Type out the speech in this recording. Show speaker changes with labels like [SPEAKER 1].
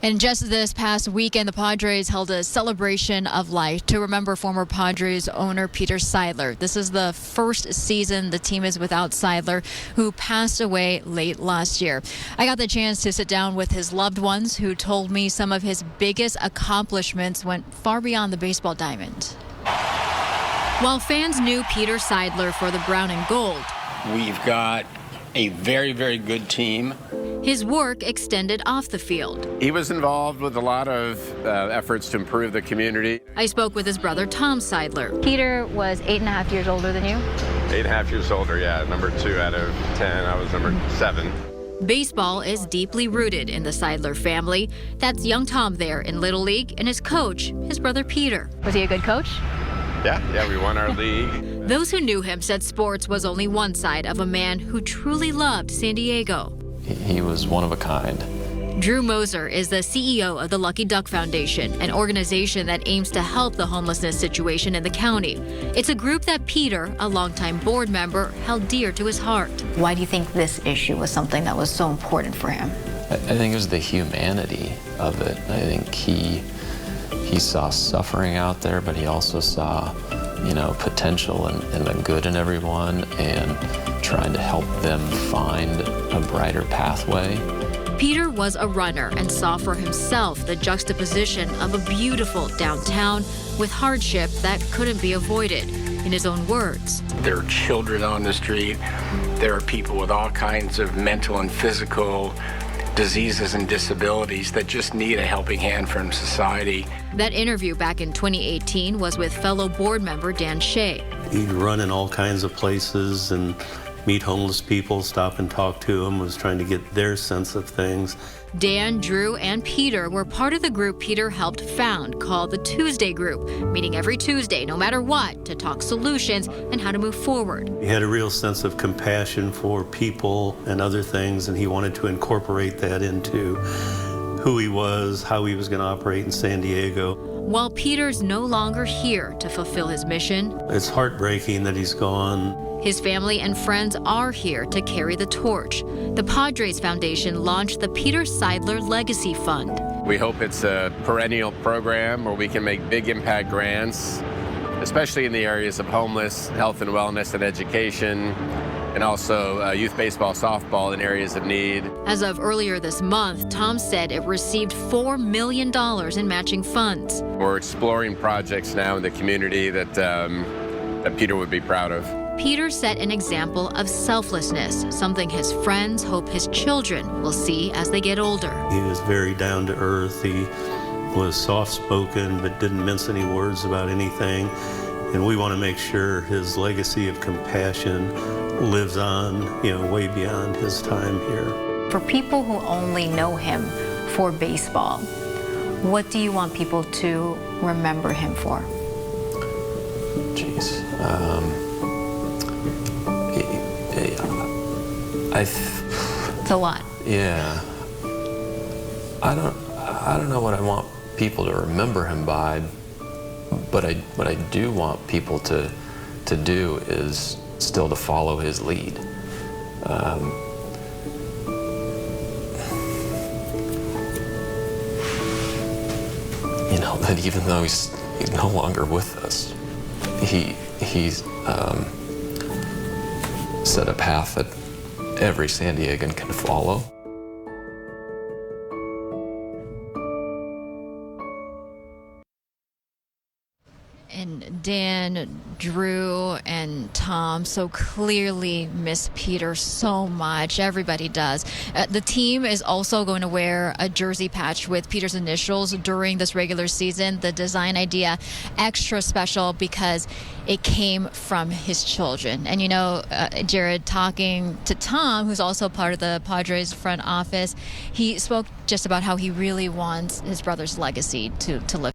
[SPEAKER 1] And just this past weekend, the Padres held a celebration of life to remember former Padres owner Peter Seidler. This is the first season the team is without Seidler, who passed away late last year. I got the chance to sit down with his loved ones, who told me some of his biggest accomplishments went far beyond the baseball diamond. While fans knew Peter Seidler for the brown and gold,
[SPEAKER 2] we've got a very, very good team.
[SPEAKER 1] His work extended off the field.
[SPEAKER 3] He was involved with a lot of efforts to improve the community.
[SPEAKER 1] I spoke with his brother, Tom Seidler.
[SPEAKER 4] Peter was 8.5 years older than you?
[SPEAKER 3] 8.5 years older, yeah. Number 2 out of 10. I was number 7.
[SPEAKER 1] Baseball is deeply rooted in the Seidler family. That's young Tom there in Little League, and his coach, his brother Peter.
[SPEAKER 4] Was he a good coach?
[SPEAKER 3] Yeah, we won our league.
[SPEAKER 1] Those who knew him said sports was only one side of a man who truly loved San Diego.
[SPEAKER 5] He was one of a kind.
[SPEAKER 1] Drew Moser is the CEO of the Lucky Duck Foundation, an organization that aims to help the homelessness situation in the county. It's a group that Peter, a longtime board member, held dear to his heart.
[SPEAKER 4] Why do you think this issue was something that was so important for him?
[SPEAKER 5] I think it was the humanity of it. I think he saw suffering out there, but he also saw, potential and the good in everyone, and trying to help them find a brighter pathway.
[SPEAKER 1] Peter was a runner and saw for himself the juxtaposition of a beautiful downtown with hardship that couldn't be avoided. In his own words,
[SPEAKER 2] there are children on the street. There are people with all kinds of mental and physical diseases and disabilities that just need a helping hand from society.
[SPEAKER 1] That interview back in 2018 was with fellow board member Dan Shea.
[SPEAKER 6] He'd run in all kinds of places and meet homeless people, stop and talk to them, was trying to get their sense of things.
[SPEAKER 1] Dan, Drew, and Peter were part of the group Peter helped found called the Tuesday Group, meeting every Tuesday, no matter what, to talk solutions and how to move forward.
[SPEAKER 6] He had a real sense of compassion for people and other things, and he wanted to incorporate that into who he was, how he was going to operate in San Diego.
[SPEAKER 1] While Peter's no longer here to fulfill his mission,
[SPEAKER 6] it's heartbreaking that he's gone.
[SPEAKER 1] His family and friends are here to carry the torch. The Padres Foundation launched the Peter Seidler Legacy Fund.
[SPEAKER 3] We hope it's a perennial program where we can make big impact grants, especially in the areas of homeless, health and wellness, and education, and also youth baseball, softball in areas of need.
[SPEAKER 1] As of earlier this month, Tom said it received $4 million in matching funds.
[SPEAKER 3] We're exploring projects now in the community that Peter would be proud of.
[SPEAKER 1] Peter set an example of selflessness, something his friends hope his children will see as they get older.
[SPEAKER 6] He was very down to earth. He was soft-spoken but didn't mince any words about anything. And we want to make sure his legacy of compassion lives on, way beyond his time here.
[SPEAKER 4] For people who only know him for baseball, what do you want people to remember him for?
[SPEAKER 5] Jeez.
[SPEAKER 4] It's a lot.
[SPEAKER 5] Yeah. I don't know what I want people to remember him by, but what I do want people to do is still to follow his lead. That even though he's no longer with us, he's set a path that every San Diegan can follow.
[SPEAKER 1] And Dan, Drew, and Tom so clearly miss Peter so much. Everybody does. The team is also going to wear a jersey patch with Peter's initials during this regular season. The design idea extra special because it came from his children. And Jared, talking to Tom, who's also part of the Padres front office, he spoke just about how he really wants his brother's legacy to live.